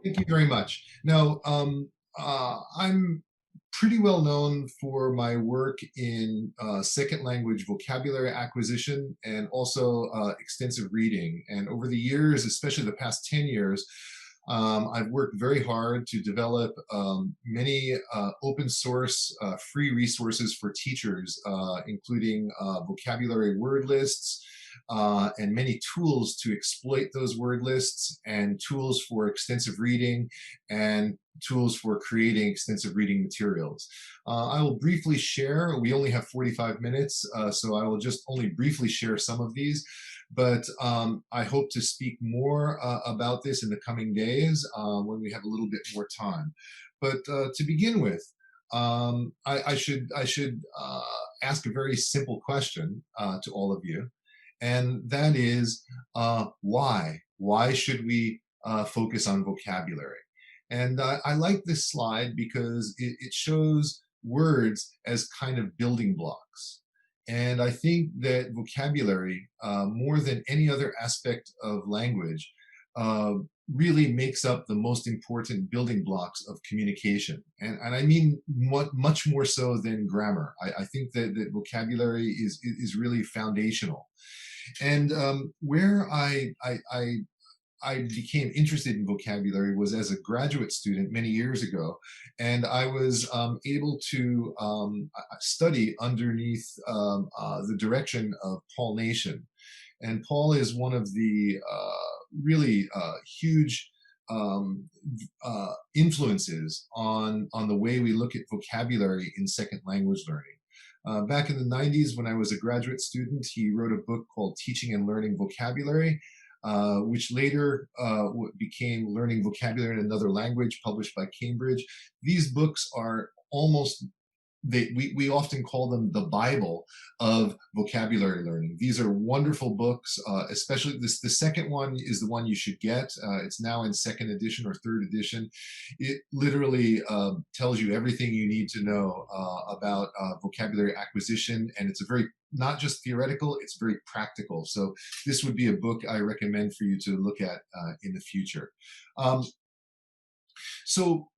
Thank you very much. Now, I'm pretty well known for my work in second language vocabulary acquisition and also extensive reading. And over the years, especially the past 10 years, I've worked very hard to develop many open source free resources for teachers, including vocabulary word lists, and many tools to exploit those word lists, and tools for extensive reading, and tools for creating extensive reading materials. I will briefly share, we only have 45 minutes, so I will just only briefly share some of these. But I hope to speak more about this in the coming days when we have a little bit more time. But to begin with, I should ask a very simple question to all of you, and that is why? Why should we focus on vocabulary? And I like this slide because it shows words as kind of building blocks. And I think that vocabulary, more than any other aspect of language, really makes up the most important building blocks of communication. And I mean much more so than grammar. I think that vocabulary is really foundational. And where I became interested in vocabulary was as a graduate student many years ago, and I was able to study underneath the direction of Paul Nation. And Paul is one of the really huge influences on the way we look at vocabulary in second language learning. Back in the 90s, when I was a graduate student, he wrote a book called Teaching and Learning Vocabulary, which later became Learning Vocabulary in Another Language, published by Cambridge. These books are almost, we often call them the Bible of vocabulary learning. These are wonderful books, especially the second one is the one you should get. It's now in second edition or third edition. It literally tells you everything you need to know about vocabulary acquisition, and it's a very, not just theoretical, it's very practical. So this would be a book I recommend for you to look at in the future. So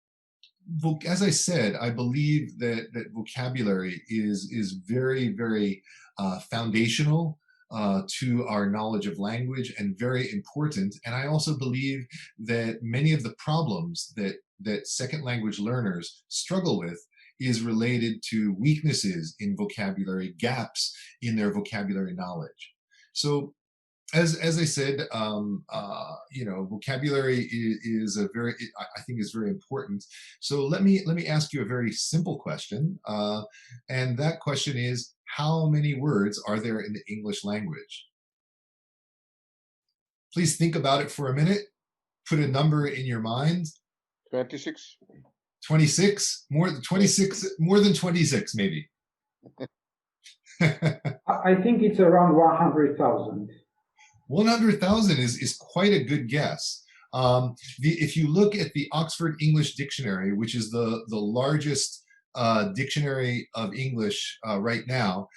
as I said, I believe that vocabulary is very, very foundational to our knowledge of language and very important. And I also believe that many of the problems that second language learners struggle with is related to weaknesses in vocabulary, gaps in their vocabulary knowledge. So as I said, you know, vocabulary is a very, I think is very important. So let me ask you a very simple question, and that question is, how many words are there in the English language? Please think about it for a minute. Put a number in your mind. 26. 26? More than 26? More than 26, maybe. I think it's around 100,000. 100,000 is quite a good guess. If you look at the Oxford English Dictionary, which is the largest dictionary of English right now,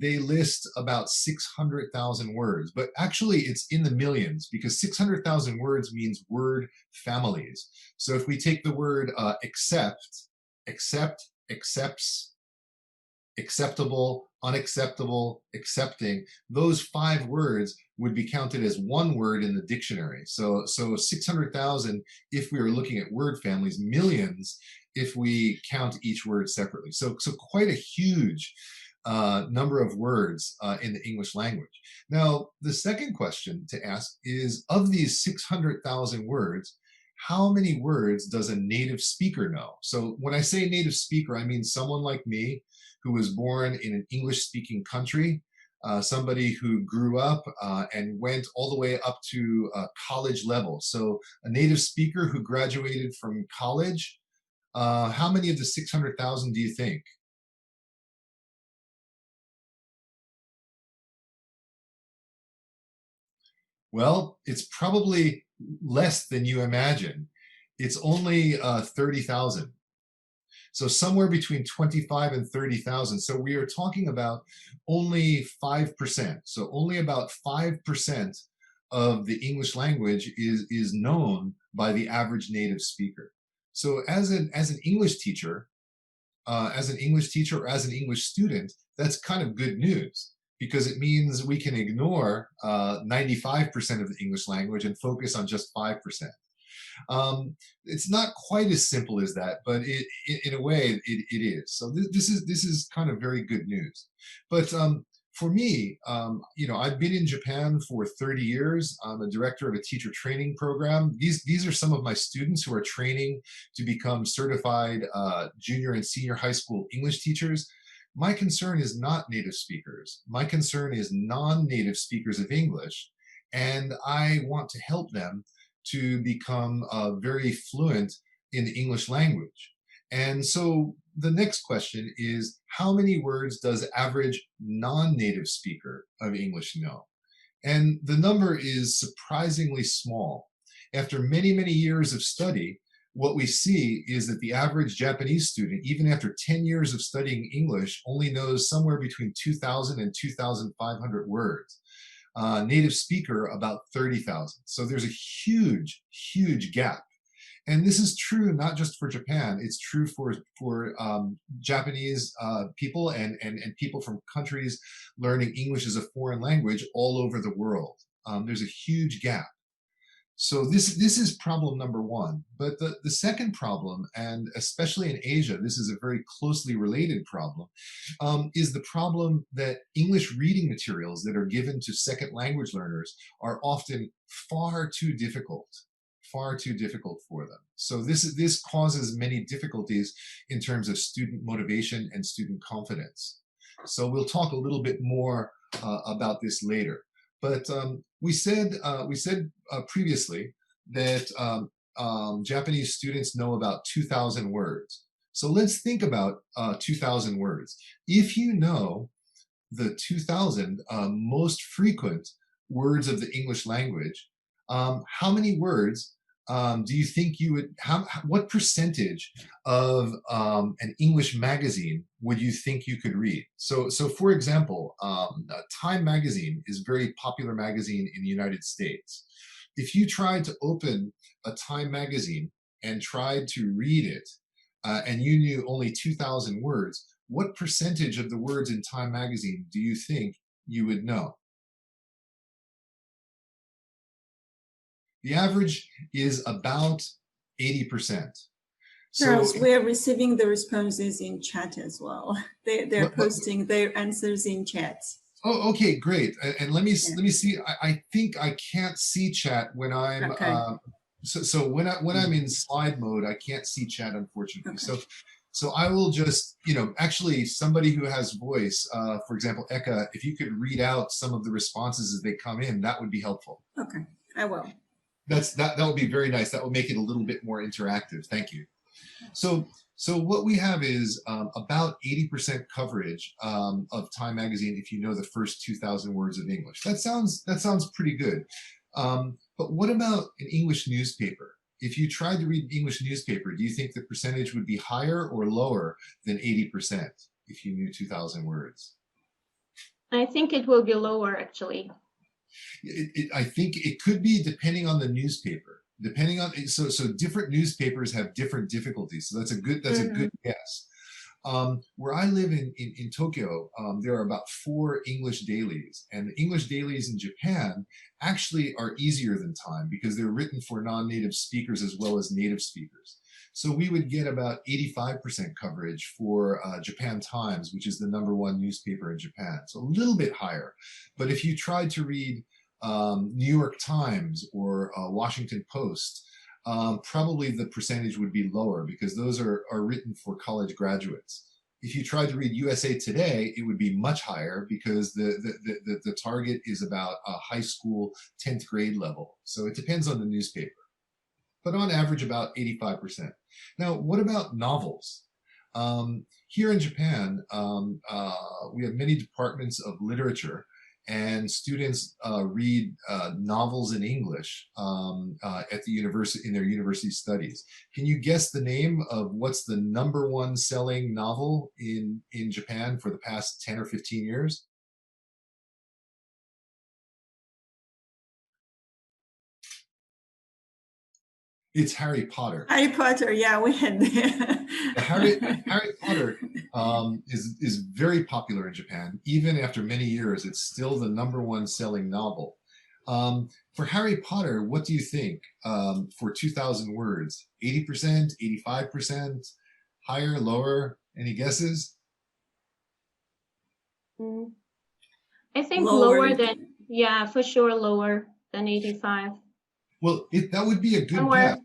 they list about 600,000 words, but actually it's in the millions, because 600,000 words means word families. So if we take the word accept, accepts, acceptable, unacceptable, accepting, those 5 words would be counted as one word in the dictionary. So 600,000 if we are looking at word families, millions if we count each word separately. So quite a huge number of words in the English language. Now, the second question to ask is, of these 600,000 words, how many words does a native speaker know? So when I say native speaker, I mean someone like me who was born in an English-speaking country, somebody who grew up and went all the way up to college level. So a native speaker who graduated from college, how many of the 600,000 do you think? Well, it's probably less than you imagine. It's only 30,000. So somewhere between 25 and 30,000. So we are talking about only 5%. So only about 5% of the English language is known by the average native speaker. So as an English teacher, or as an English student, that's kind of good news because it means we can ignore 95% of the English language and focus on just 5%. It's not quite as simple as that, but in a way, it is. So this is kind of very good news. But for me, I've been in Japan for 30 years. I'm a director of a teacher training program. These are some of my students who are training to become certified junior and senior high school English teachers. My concern is not native speakers. My concern is non-native speakers of English, and I want to help them to become very fluent in the English language. And so the next question is, how many words does average non-native speaker of English know? And the number is surprisingly small. After many, many years of study, what we see is that the average Japanese student, even after 10 years of studying English, only knows somewhere between 2,000 and 2,500 words. Native speaker about 30,000. So there's a huge, huge gap. And this is true not just for Japan, it's true for Japanese people and people from countries learning English as a foreign language all over the world. There's a huge gap. So this is problem number one. But the second problem, and especially in Asia, this is a very closely related problem, is the problem that English reading materials that are given to second language learners are often far too difficult for them. So this causes many difficulties in terms of student motivation and student confidence. So we'll talk a little bit more about this later. But we said previously that Japanese students know about 2,000 words. So let's think about 2,000 words. If you know the 2,000 most frequent words of the English language, how many words do you think you would, what percentage of an English magazine would you think you could read? So for example, Time magazine is a very popular magazine in the United States. If you tried to open a Time magazine and tried to read it, and you knew only 2,000 words, what percentage of the words in Time magazine do you think you would know? The average is about 80%. Charles, we are receiving the responses in chat as well. They're posting their answers in chat. Oh, okay, great. And let me see. I think I can't see chat when I'm so when I'm in slide mode, I can't see chat, unfortunately. Okay. So I will just, actually somebody who has voice, for example, Eka, if you could read out some of the responses as they come in, that would be helpful. Okay, I will. That would be very nice. That will make it a little bit more interactive. Thank you. So what we have is about 80% coverage of Time magazine if you know the first 2,000 words of English. That sounds pretty good. But what about an English newspaper? If you tried to read an English newspaper, do you think the percentage would be higher or lower than 80% if you knew 2,000 words? I think it will be lower, actually. I think it could be depending on the newspaper. Depending on so different newspapers have different difficulties. So that's a good guess. Where I live in Tokyo, there are about 4 English dailies, and the English dailies in Japan actually are easier than Time because they're written for non-native speakers as well as native speakers. So we would get about 85% coverage for Japan Times, which is the #1 newspaper in Japan. So a little bit higher. But if you tried to read New York Times or Washington Post, probably the percentage would be lower because those are written for college graduates. If you tried to read USA Today, it would be much higher because the target is about a high school 10th grade level. So it depends on the newspaper. But on average, about 85%. Now, what about novels? Here in Japan, we have many departments of literature, and students read novels in English at the university in their university studies. Can you guess the name of what's the #1 selling novel in Japan for the past 10 or 15 years? It's Harry Potter. Harry Potter, yeah, we had Harry Potter is very popular in Japan. Even after many years, it's still the #1 selling novel. For Harry Potter, what do you think for 2,000 words? 80%, 85%, higher, lower? Any guesses? I think Lower. lower than, yeah, for sure lower than 85. Well, that would be a good Somewhere.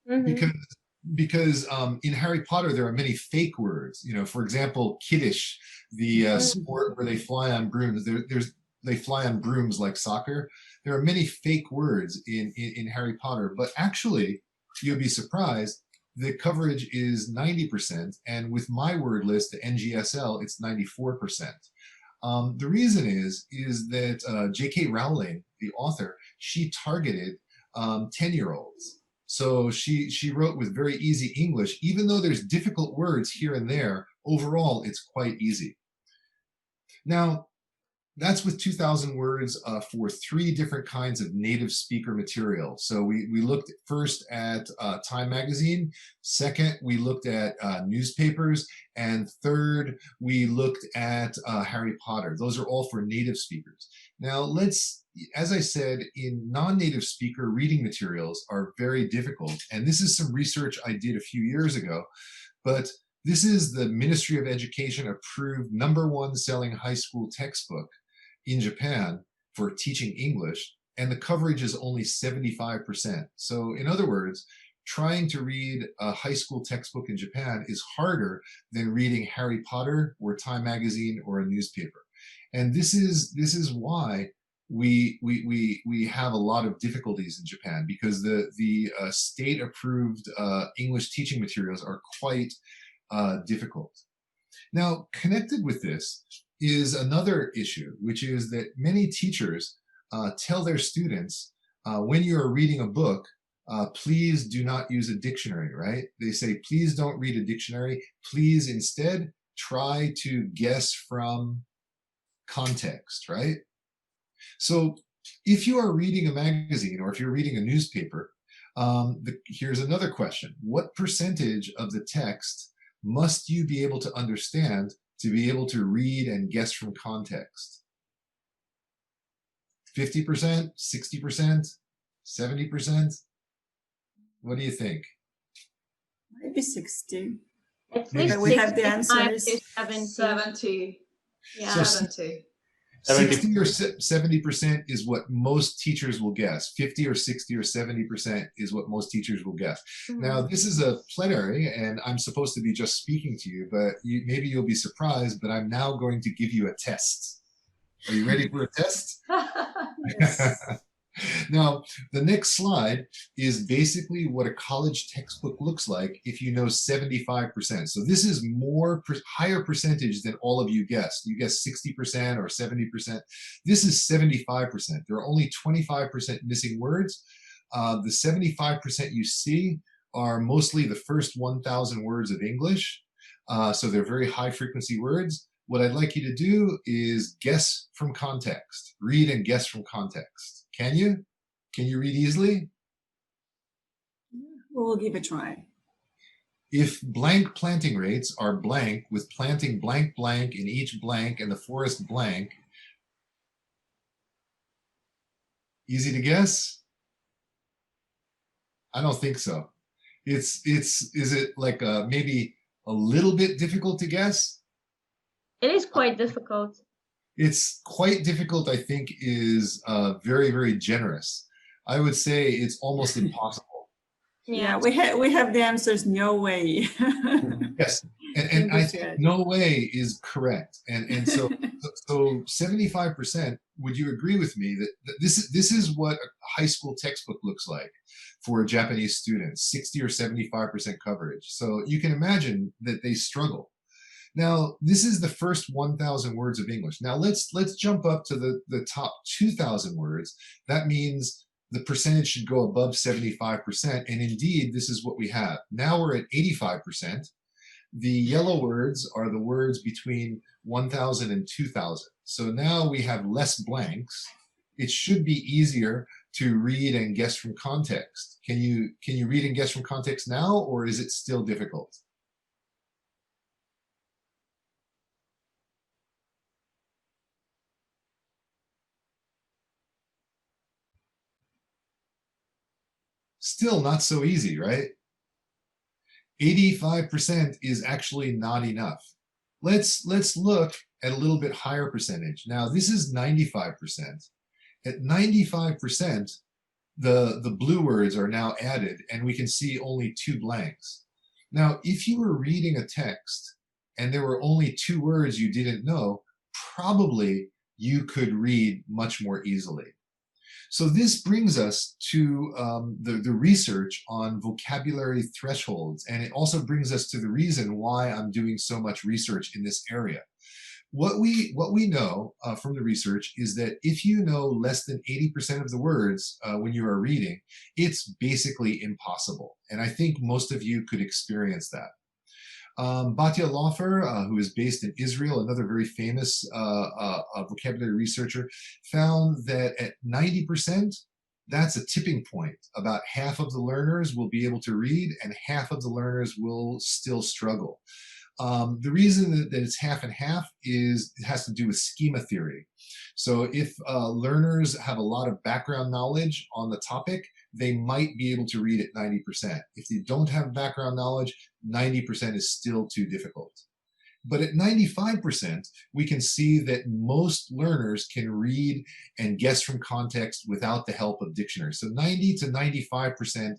guess because in Harry Potter there are many fake words. You know, for example, Kiddish, the sport where they fly on brooms. They fly on brooms like soccer. There are many fake words in Harry Potter, but actually, you'll be surprised. The coverage is 90%, and with my word list, the NGSL, it's 94%. The reason is that J.K. Rowling, the author, she targeted 10-year-olds. So she wrote with very easy English, even though there's difficult words here and there. Overall, it's quite easy. Now, that's with 2,000 words for 3 different kinds of native speaker material. So we looked first at Time Magazine. Second, we looked at newspapers. And third, we looked at Harry Potter. Those are all for native speakers. Now, as I said, in non-native speaker, reading materials are very difficult. And this is some research I did a few years ago. But this is the Ministry of Education approved #1 selling high school textbook in Japan for teaching English, and the coverage is only 75%. So in other words, trying to read a high school textbook in Japan is harder than reading Harry Potter or Time Magazine or a newspaper. And this is why we have a lot of difficulties in Japan, because the state approved English teaching materials are quite difficult. Now, connected with this is another issue, which is that many teachers tell their students, when you're reading a book, please do not use a dictionary, right? They say, please don't read a dictionary. Please instead try to guess from context, right? So if you are reading a magazine or if you're reading a newspaper, here's another question. What percentage of the text must you be able to understand to be able to read and guess from context? 50%, 60%, 70%? What do you think? Maybe 60. At Maybe least we have the 65 answers. to 70. 70. Yeah. So 70. 60 or 70% is what most teachers will guess. 50 or 60 or 70% is what most teachers will guess. Now, this is a plenary, and I'm supposed to be just speaking to you, but maybe you'll be surprised, but I'm now going to give you a test. Are you ready for a test? Yes. Now, the next slide is basically what a college textbook looks like if you know 75%. So this is higher percentage than all of you guessed. You guessed 60% or 70%. This is 75%. There are only 25% missing words. The 75% you see are mostly the first 1,000 words of English. So they're very high frequency words. What I'd like you to do is guess from context. Read and guess from context. Can you? Can you read easily? We'll give it a try. If blank planting rates are blank with planting blank blank in each blank and the forest blank, easy to guess? I don't think so. Is it like maybe a little bit difficult to guess? It is quite difficult. It's quite difficult, I think, is very, very generous. I would say it's almost impossible. Yeah, we have the answers. No way. Yes, and I think no way is correct. And so 75%. Would you agree with me that this is what a high school textbook looks like for a Japanese student? 60 or 75% coverage. So you can imagine that they struggle. Now, this is the first 1,000 words of English. Now, let's jump up to the top 2,000 words. That means the percentage should go above 75%. And indeed, this is what we have. Now we're at 85%. The yellow words are the words between 1,000 and 2,000. So now we have less blanks. It should be easier to read and guess from context. Can you read and guess from context now, or is it still difficult? Still not so easy, right? 85% is actually not enough. Let's look at a little bit higher percentage. Now, this is 95%. At 95%, the blue words are now added, and we can see only 2 blanks. Now, if you were reading a text and there were only 2 words you didn't know, probably you could read much more easily. So this brings us to the research on vocabulary thresholds, and it also brings us to the reason why I'm doing so much research in this area. What we know from the research is that if you know less than 80% of the words when you are reading, it's basically impossible. And I think most of you could experience that. Batya Laufer, who is based in Israel, another very famous vocabulary researcher, found that at 90%, that's a tipping point. About half of the learners will be able to read and half of the learners will still struggle. The reason that it's half and half is it has to do with schema theory. So if learners have a lot of background knowledge on the topic, they might be able to read at 90%. If they don't have background knowledge, 90% is still too difficult. But at 95%, we can see that most learners can read and guess from context without the help of dictionaries. So 90 to 95%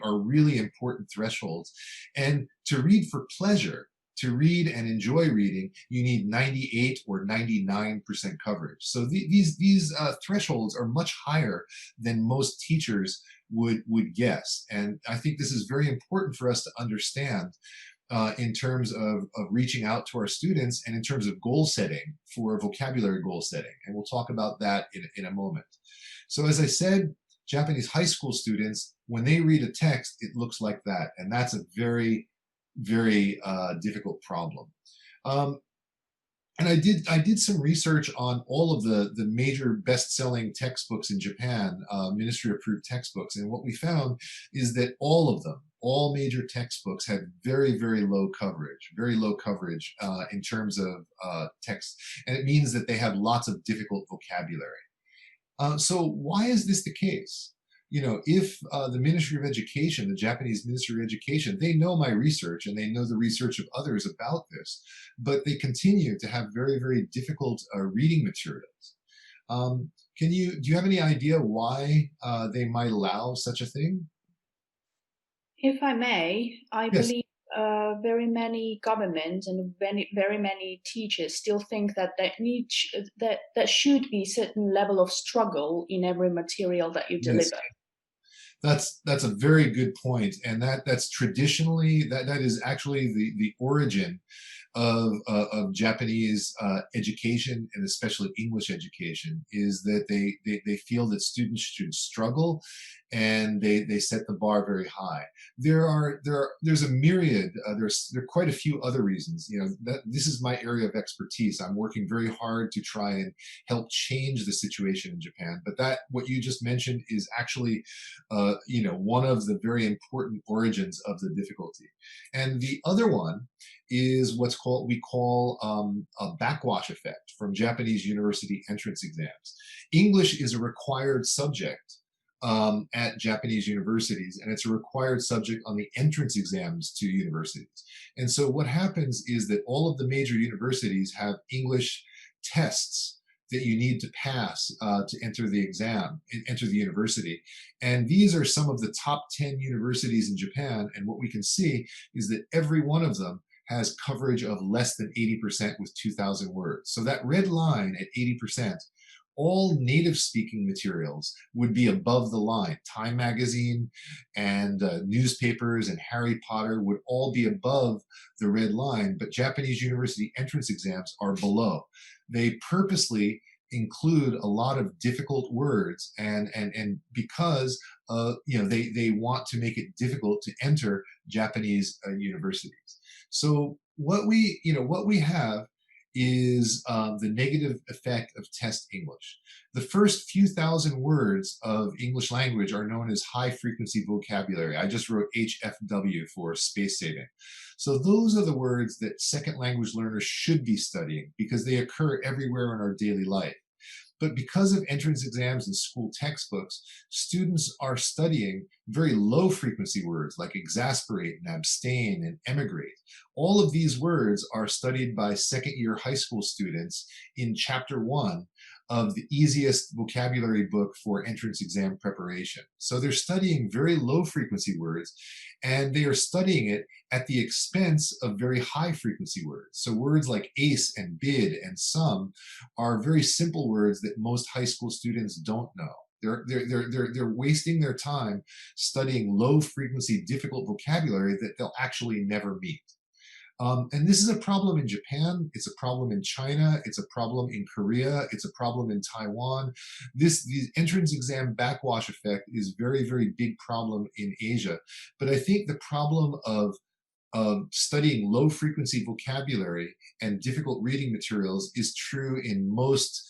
are really important thresholds. And to read for pleasure, to read and enjoy reading, you need 98 or 99% coverage. So these thresholds are much higher than most teachers would guess. And I think this is very important for us to understand in terms of reaching out to our students and in terms of goal setting for vocabulary goal setting. And we'll talk about that in a moment. So as I said, Japanese high school students, when they read a text, it looks like that. And that's a very difficult problem. And I did some research on all of the major best-selling textbooks in Japan, ministry-approved textbooks, and what we found is that all major textbooks had very low coverage in terms of text, and it means that they have lots of difficult vocabulary. So why is this the case? You know, if the Ministry of Education, the Japanese Ministry of Education, they know my research and they know the research of others about this, but they continue to have very difficult reading materials. Do you have any idea why they might allow such a thing? If I may, I Yes. believe very many governments and very many teachers still think that there should be certain level of struggle in every material that you deliver. Yes. That's a very good point, and that's traditionally that is actually the origin of Japanese education, and especially English education, is that they feel that students should struggle, and they set the bar very high. There's a myriad. There are quite a few other reasons. You know, that this is my area of expertise. I'm working very hard to try and help change the situation in Japan. But what you just mentioned is actually, you know, one of the very important origins of the difficulty. And the other one is we call a backwash effect from Japanese university entrance exams. English is a required subject at Japanese universities, and it's a required subject on the entrance exams to universities. And so what happens is that all of the major universities have English tests that you need to pass to enter the exam, enter the university. And these are some of the top 10 universities in Japan, and what we can see is that every one of them has coverage of less than 80% with 2,000 words. So that red line at 80%, all native speaking materials would be above the line. Time magazine and newspapers and Harry Potter would all be above the red line, but Japanese university entrance exams are below. They purposely include a lot of difficult words, and because you know, they want to make it difficult to enter Japanese universities. So what we have is the negative effect of test English. The first few thousand words of English language are known as high frequency vocabulary. I just wrote HFW for space saving. So those are the words that second language learners should be studying because they occur everywhere in our daily life. But because of entrance exams and school textbooks, students are studying very low frequency words like exasperate and abstain and emigrate. All of these words are studied by second year high school students in chapter 1 of the easiest vocabulary book for entrance exam preparation. So they're studying very low frequency words, and they are studying it at the expense of very high frequency words. So words like ace and bid and sum are very simple words that most high school students don't know. They're wasting their time studying low frequency, difficult vocabulary that they'll actually never meet. And this is a problem in Japan, it's a problem in China, it's a problem in Korea, it's a problem in Taiwan. The entrance exam backwash effect is very, very big problem in Asia. But I think the problem of studying low frequency vocabulary and difficult reading materials is true in most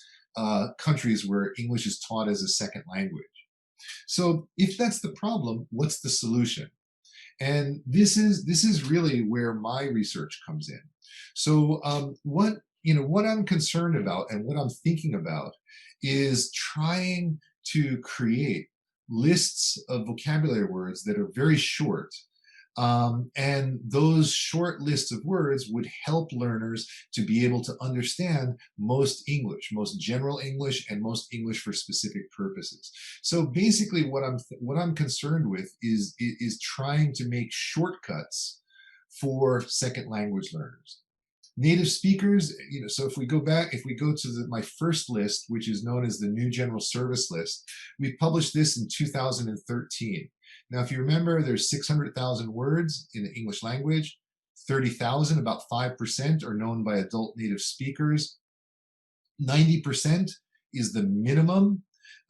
countries where English is taught as a second language. So if that's the problem, what's the solution? And this is really where my research comes in. So what I'm concerned about and what I'm thinking about is trying to create lists of vocabulary words that are very short. And those short lists of words would help learners to be able to understand most English, most general English, and most English for specific purposes. So basically what I'm concerned with is trying to make shortcuts for second language learners. Native speakers, so if we go to my first list, which is known as the New General Service List, we published this in 2013. Now, if you remember, there's 600,000 words in the English language, 30,000, about 5%, are known by adult native speakers. 90% is the minimum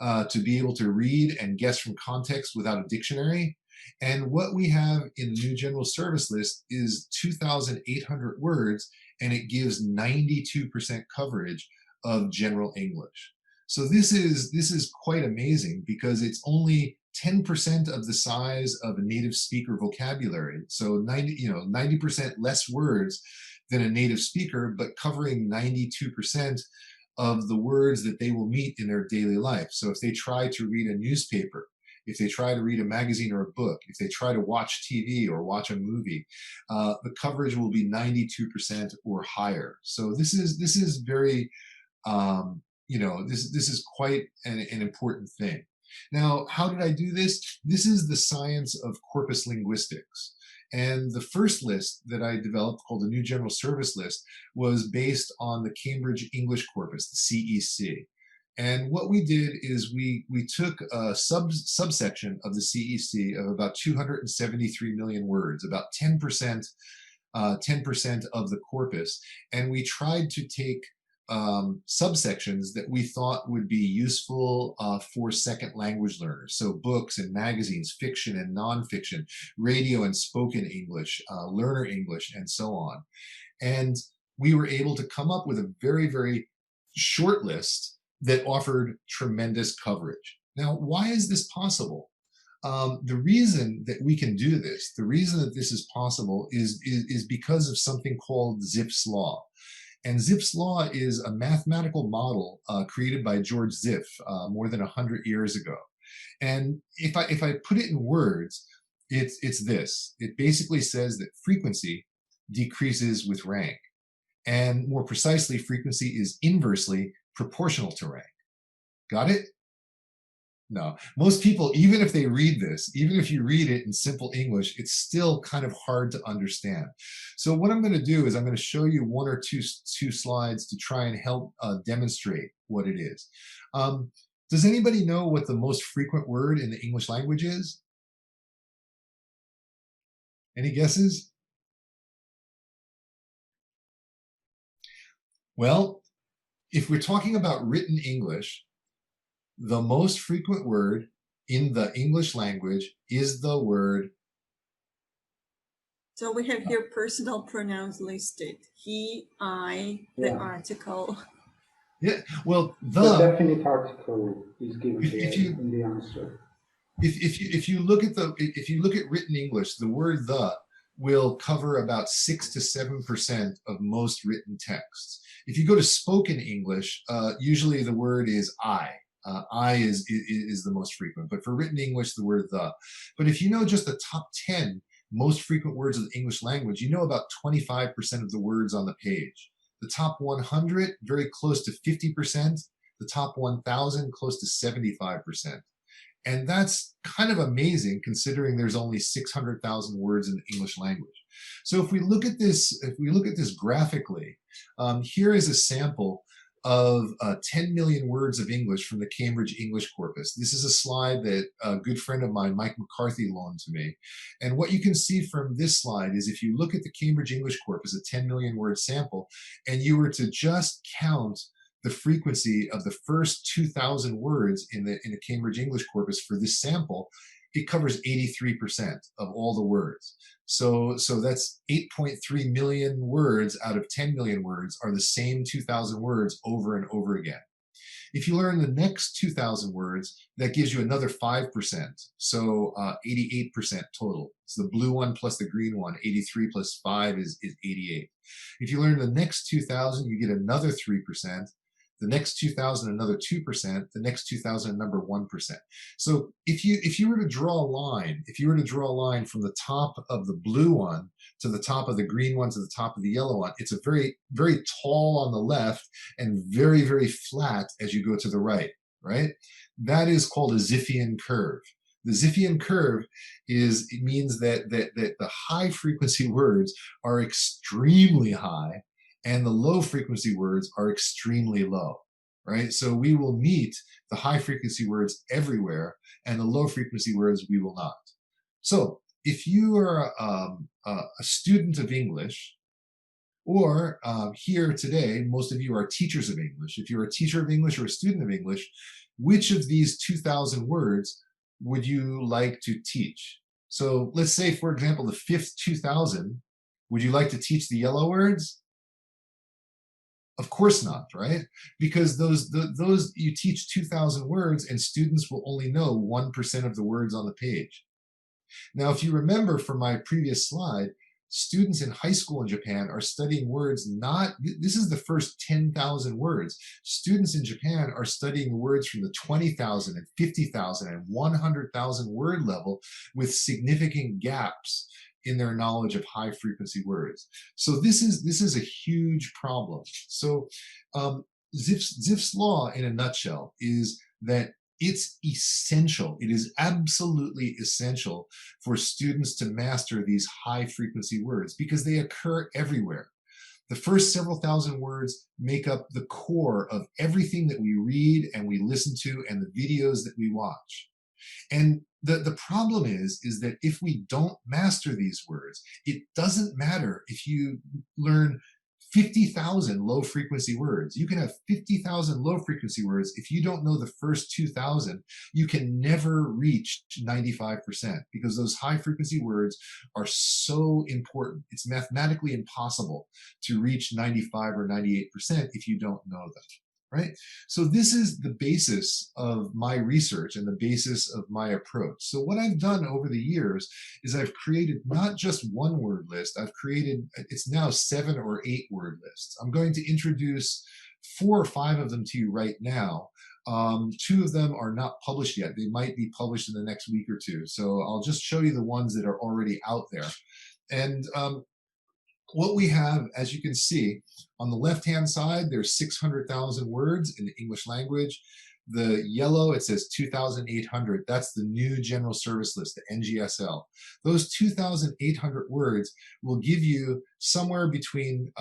to be able to read and guess from context without a dictionary. And what we have in the New General Service List is 2,800 words, and it gives 92% coverage of general English. So this is quite amazing because it's only 10% of the size of a native speaker vocabulary. So 90% less words than a native speaker, but covering 92% of the words that they will meet in their daily life. So if they try to read a newspaper, if they try to read a magazine or a book, if they try to watch TV or watch a movie, the coverage will be 92% or higher. So this is very, this is quite an important thing. Now, how did I do this? This is the science of corpus linguistics. And the first list that I developed, called the New General Service List, was based on the Cambridge English Corpus, the CEC. And what we did is we took a subsection of the CEC of about 273 million words, about 10% of the corpus, and we tried to take subsections that we thought would be useful for second language learners. So books and magazines, fiction and nonfiction, radio and spoken English, learner English, and so on. And we were able to come up with a very, very short list that offered tremendous coverage. Now, why is this possible? The reason that we can do this, the reason that this is possible is because of something called Zipf's law. And Zipf's law is a mathematical model created by George Zipf more than 100 years ago. And if I put it in words, it's this. It basically says that frequency decreases with rank. And more precisely, frequency is inversely proportional to rank. Got it? No. Most people, even if they read this, even if you read it in simple English, it's still kind of hard to understand. So what I'm going to do is I'm going to show you one or two slides to try and help demonstrate what it is. Does anybody know what the most frequent word in the English language is? Any guesses? Well, if we're talking about written English, the most frequent word in the English language is the word So we have here personal pronouns listed. He, I, the Yeah. article. Yeah, well, The definite article is given if there you in the answer. if you look at written English, the word the will cover about 6 to 7% of most written texts. If you go to spoken English, usually the word is I. I is the most frequent, but for written English, the word the. But if you know just the top 10 most frequent words of the English language, you know about 25% of the words on the page. The top 100, very close to 50%. The top 1,000, close to 75%. And that's kind of amazing considering there's only 600,000 words in the English language. So if we look at this graphically, here is a sample of 10 million words of English from the Cambridge English Corpus. This is a slide that a good friend of mine, Mike McCarthy, loaned to me. And what you can see from this slide is if you look at the Cambridge English Corpus, a 10 million word sample, and you were to just count the frequency of the first 2,000 words in the Cambridge English Corpus for this sample, it covers 83% of all the words. So that's 8.3 million words out of 10 million words are the same 2,000 words over and over again. If you learn the next 2,000 words, that gives you another 5%. So 88% total. So the blue one plus the green one, 83 plus 5 is 88. If you learn the next 2,000, you get another 3%. The next 2,000, another 2%, the next 2,000, another 1%. So if you were to draw a line, from the top of the blue one to the top of the green one to the top of the yellow one, it's a very, very tall on the left and very, very flat as you go to the right, right? That is called a Zipfian curve. The Zipfian curve means that the high frequency words are extremely high and the low frequency words are extremely low, right? So we will meet the high frequency words everywhere and the low frequency words we will not. So if you are a student of English, or here today, most of you are teachers of English. If you're a teacher of English or a student of English, which of these 2,000 words would you like to teach? So let's say, for example, the fifth 2,000, would you like to teach the yellow words? Of course not, right? Because those you teach 2,000 words and students will only know 1% of the words on the page. Now, if you remember from my previous slide, students in high school in Japan are studying words this is the first 10,000 words. Students in Japan are studying words from the 20,000 and 50,000 and 100,000 word level with significant gaps in their knowledge of high frequency words. So this is a huge problem. So Zipf's law in a nutshell is that it's essential. It is absolutely essential for students to master these high frequency words because they occur everywhere. The first several thousand words make up the core of everything that we read and we listen to and the videos that we watch. And the problem is that if we don't master these words, it doesn't matter if you learn 50,000 low frequency words. You can have 50,000 low frequency words. If you don't know the first 2,000, you can never reach 95% because those high frequency words are so important. It's mathematically impossible to reach 95 or 98% if you don't know them. Right? So this is the basis of my research and the basis of my approach. So what I've done over the years is I've created not just one word list, it's now 7 or 8 word lists. I'm going to introduce 4 or 5 of them to you right now. 2 of them are not published yet. They might be published in the next week or 2. So I'll just show you the ones that are already out there. And what we have, as you can see, on the left-hand side, there's 600,000 words in the English language. The yellow, it says 2,800. That's the new general service list, the NGSL. Those 2,800 words will give you somewhere between,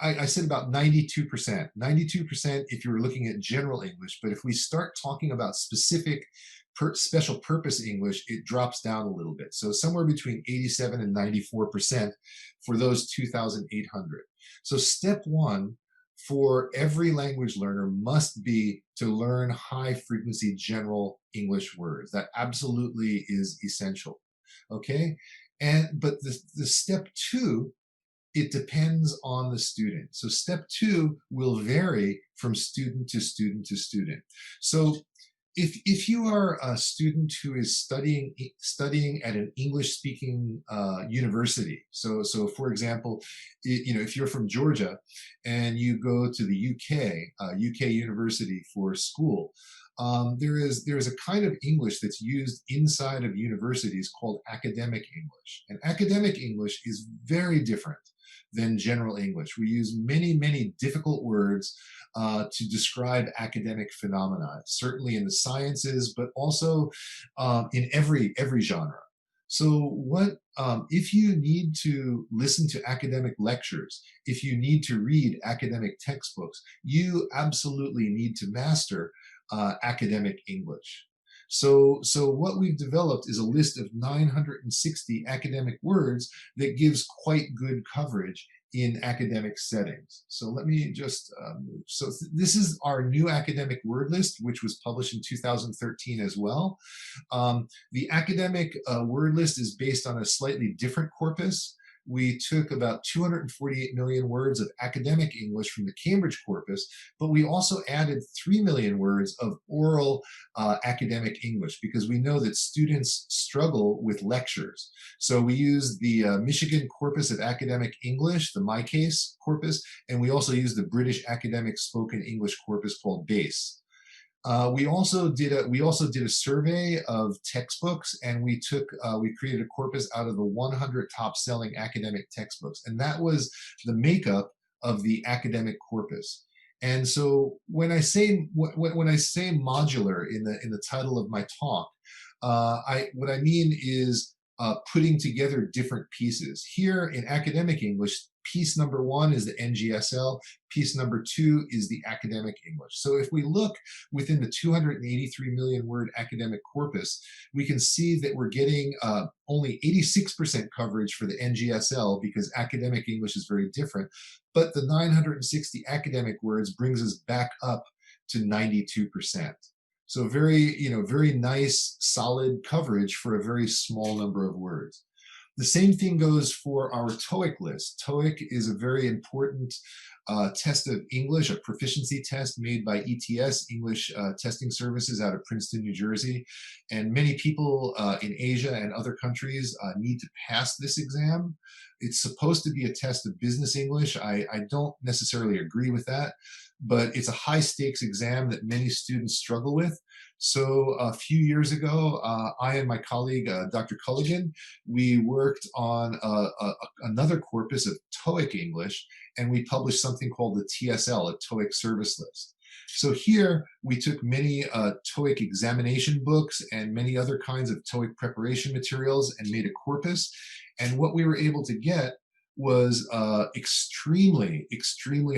I said about 92%. 92% if you're looking at general English, but if we start talking about specific special purpose English, it drops down a little bit. So somewhere between 87 and 94% for those 2,800. So step 1 for every language learner must be to learn high frequency general English words. That absolutely is essential. okay? But the step 2, it depends on the student. So step 2 will vary from student to student to student. So if you are a student who is studying at an English-speaking university, so for example, if you're from Georgia and you go to the UK university for school, there is a kind of English that's used inside of universities called academic English. And academic English is very different than general English. We use many difficult words to describe academic phenomena, certainly in the sciences, but also in every genre. So if you need to listen to academic lectures, if you need to read academic textbooks, you absolutely need to master academic English. So what we've developed is a list of 960 academic words that gives quite good coverage in academic settings. So let me just, so this is our new academic word list, which was published in 2013 as well. The academic word list is based on a slightly different corpus. We took about 248 million words of academic English from the Cambridge corpus, but we also added 3 million words of oral academic English because we know that students struggle with lectures. So we used the Michigan Corpus of Academic English, the MyCase corpus, and we also used the British Academic Spoken English corpus called BASE. We also did a survey of textbooks, and we created a corpus out of the 100 top-selling academic textbooks, and that was the makeup of the academic corpus. And so when I say modular in the title of my talk, what I mean is putting together different pieces. Here in academic English, piece number 1 is the NGSL, piece number 2 is the academic English. So if we look within the 283 million word academic corpus, we can see that we're getting only 86% coverage for the NGSL because academic English is very different, but the 960 academic words brings us back up to 92%. So very nice, solid coverage for a very small number of words. The same thing goes for our TOEIC list. TOEIC is a very important test of English, a proficiency test made by ETS, English Testing Services out of Princeton, New Jersey. And many people in Asia and other countries need to pass this exam. It's supposed to be a test of business English. I don't necessarily agree with that, but it's a high stakes exam that many students struggle with. So a few years ago, I and my colleague, Dr. Culligan, we worked on another corpus of TOEIC English, and we published something called the TSL, a TOEIC service list. So here we took many TOEIC examination books and many other kinds of TOEIC preparation materials and made a corpus. And what we were able to get was extremely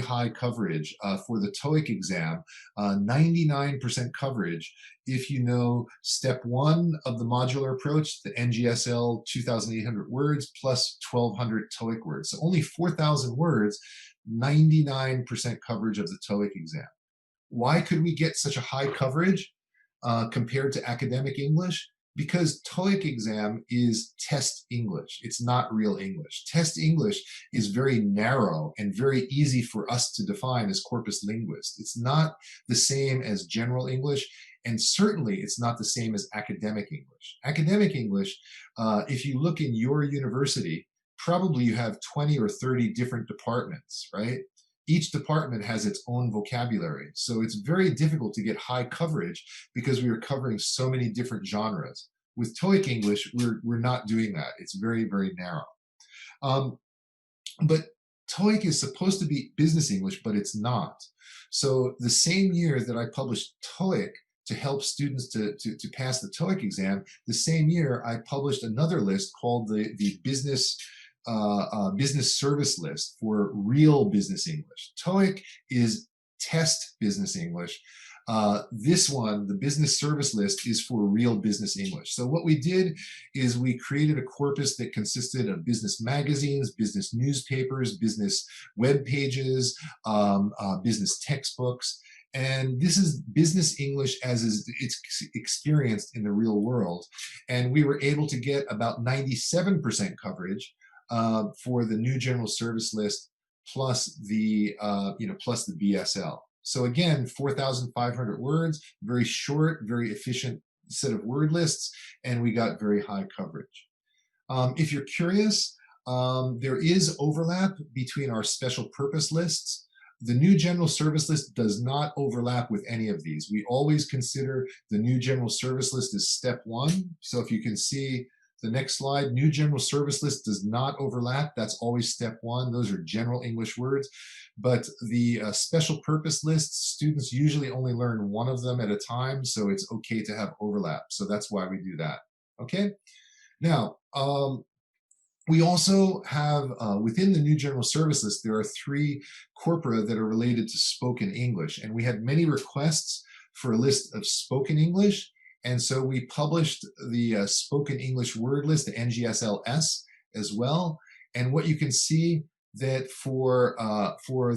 high coverage for the TOEIC exam, 99% coverage if you know step 1 of the modular approach, the NGSL 2,800 words plus 1,200 TOEIC words. So only 4,000 words, 99% coverage of the TOEIC exam. Why could we get such a high coverage compared to academic English? Because TOEIC exam is test English. It's not real English. Test English is very narrow and very easy for us to define as corpus linguists. It's not the same as general English, and certainly it's not the same as academic English. Academic English, if you look in your university, probably you have 20 or 30 different departments, right? Each department has its own vocabulary. So it's very difficult to get high coverage because we are covering so many different genres. With TOEIC English, we're not doing that. It's very narrow. But TOEIC is supposed to be business English, but it's not. So the same year that I published TOEIC to help students to pass the TOEIC exam, the same year I published another list called the business service list for real business English. TOEIC is test business English. This one, the business service list, is for real business English. So what we did is we created a corpus that consisted of business magazines, business newspapers, business web pages, business textbooks. And this is business English as is it's experienced in the real world. And we were able to get about 97% coverage for the new general service list plus the plus the BSL. So again, 4,500 words, very short, very efficient set of word lists, and we got very high coverage. If you're curious, there is overlap between our special purpose lists. The new general service list does not overlap with any of these. We always consider the new general service list as step one. So if you can see the next slide, new general service list does not overlap. That's always step one. Those are general English words. But the special purpose lists, students usually only learn one of them at a time, so it's okay to have overlap. So that's why we do that, okay? Now, we also have, within the new general service list, there are 3 corpora that are related to spoken English. And we had many requests for a list of spoken English. And so we published the spoken English word list, the NGSL-S as well. And what you can see that for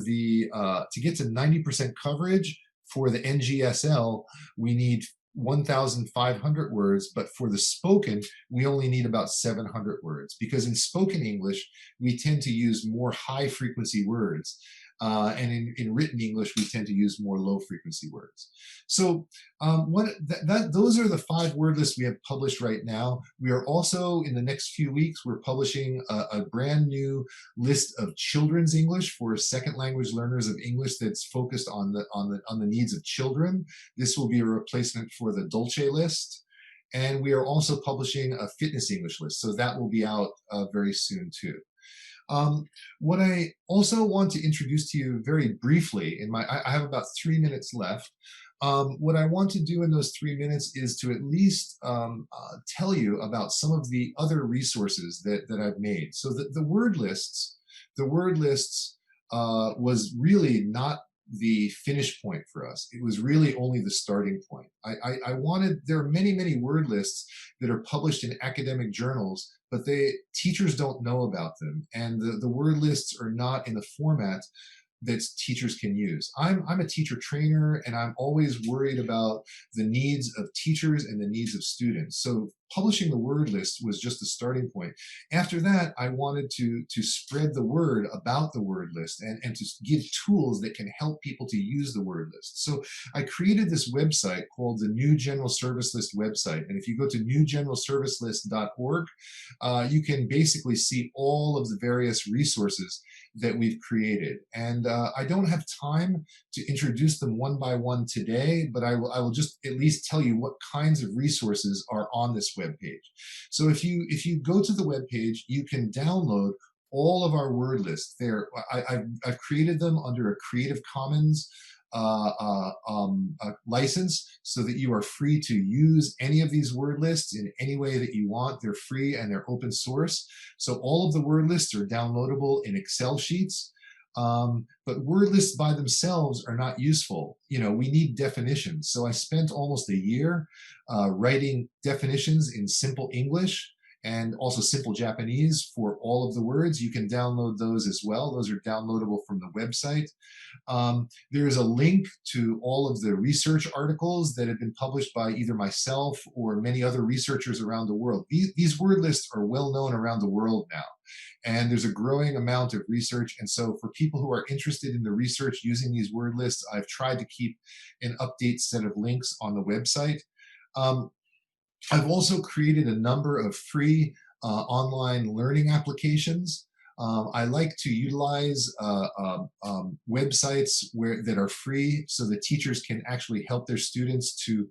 the, to get to 90% coverage for the NGSL, we need 1,500 words, but for the spoken, we only need about 700 words, because in spoken English, we tend to use more high frequency words. And in written English, we tend to use more low frequency words. So those are the 5 word lists we have published right now. We are also, in the next few weeks, we're publishing a brand new list of children's English for second language learners of English that's focused on the needs of children. This will be a replacement for the Dolce list. And we are also publishing a fitness English list, so that will be out very soon too. What I also want to introduce to you very briefly, I have about 3 minutes left. What I want to do in those 3 minutes is to at least tell you about some of the other resources that I've made. So the word lists was really not the finish point for us. It was really only the starting point. There are many word lists that are published in academic journals, but teachers don't know about them. And the word lists are not in the format that teachers can use. I'm a teacher trainer, and I'm always worried about the needs of teachers and the needs of students. So publishing the word list was just a starting point. After that, I wanted to spread the word about the word list and to give tools that can help people to use the word list. So I created this website called the New General Service List website. And if you go to newgeneralservicelist.org, you can basically see all of the various resources that we've created. And I don't have time to introduce them one by one today, but I will just at least tell you what kinds of resources are on this web page. So if you go to the web page, you can download all of our word lists there. I've created them under a Creative Commons license, so that you are free to use any of these word lists in any way that you want. They're free and they're open source. So all of the word lists are downloadable in Excel sheets. But word lists by themselves are not useful. We need definitions. So I spent almost a year writing definitions in simple English and also simple Japanese for all of the words. You can download those as well. Those are downloadable from the website. There is a link to all of the research articles that have been published by either myself or many other researchers around the world. These word lists are well known around the world now, and there's a growing amount of research. And so for people who are interested in the research using these word lists, I've tried to keep an update set of links on the website. I've also created a number of free online learning applications. I like to utilize websites that are free, so that teachers can actually help their students to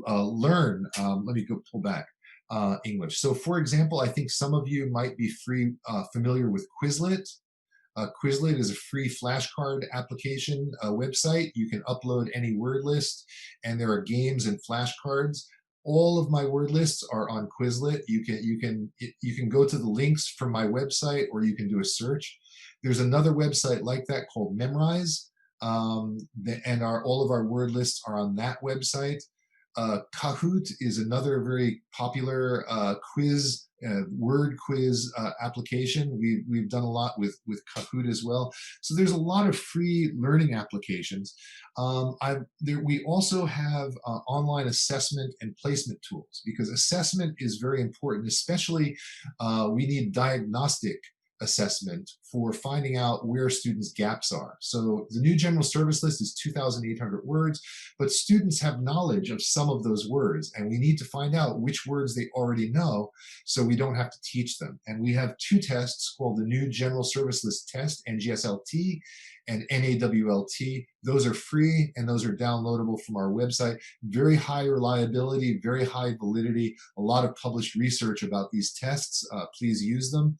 learn. Let me go pull back English. So for example, I think some of you might be familiar with Quizlet. Quizlet is a free flashcard application website. You can upload any word list, and there are games and flashcards. All of my word lists are on Quizlet. You can go to the links from my website, or you can do a search. There's another website like that called Memrise, and all of our word lists are on that website. Kahoot is another very popular quiz word quiz application. We've done a lot with Kahoot as well. So there's a lot of free learning applications. We also have online assessment and placement tools, because assessment is very important, especially we need diagnostic assessment for finding out where students' gaps are. So the new general service list is 2,800 words, but students have knowledge of some of those words, and we need to find out which words they already know so we don't have to teach them. And we have 2 tests called the new general service list test, NGSLT, and NAWLT. Those are free and those are downloadable from our website. Very high reliability, very high validity, a lot of published research about these tests. Please use them.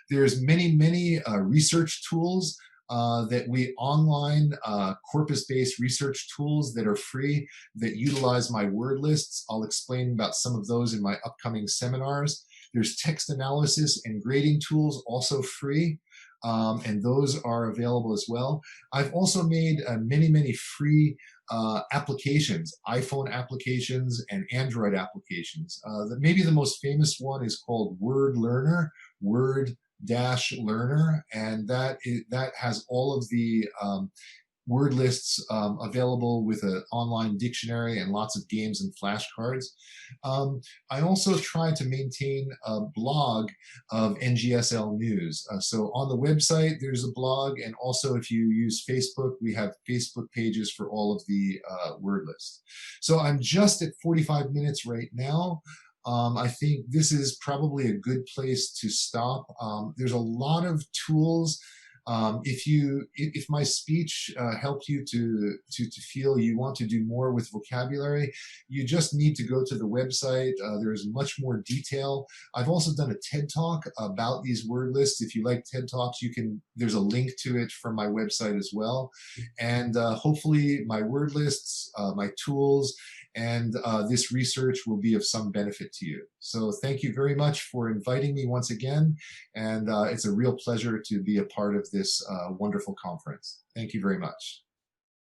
There's many research tools that we online, corpus-based research tools that are free that utilize my word lists. I'll explain about some of those in my upcoming seminars. There's text analysis and grading tools, also free. And those are available as well. I've also made many free applications, iPhone applications and Android applications. Maybe the most famous one is called Word Learner, Word-Learner, and that has all of the word lists available with an online dictionary and lots of games and flashcards. I also try to maintain a blog of NGSL news. So on the website, there's a blog, and also if you use Facebook, we have Facebook pages for all of the word lists. So I'm just at 45 minutes right now. I think this is probably a good place to stop. There's a lot of tools. If my speech helped you to feel you want to do more with vocabulary, you just need to go to the website. There's much more detail. I've also done a TED Talk about these word lists. If you like TED Talks, there's a link to it from my website as well. And hopefully my word lists, my tools, and this research will be of some benefit to you. So thank you very much for inviting me once again, and it's a real pleasure to be a part of this wonderful conference. Thank you very much.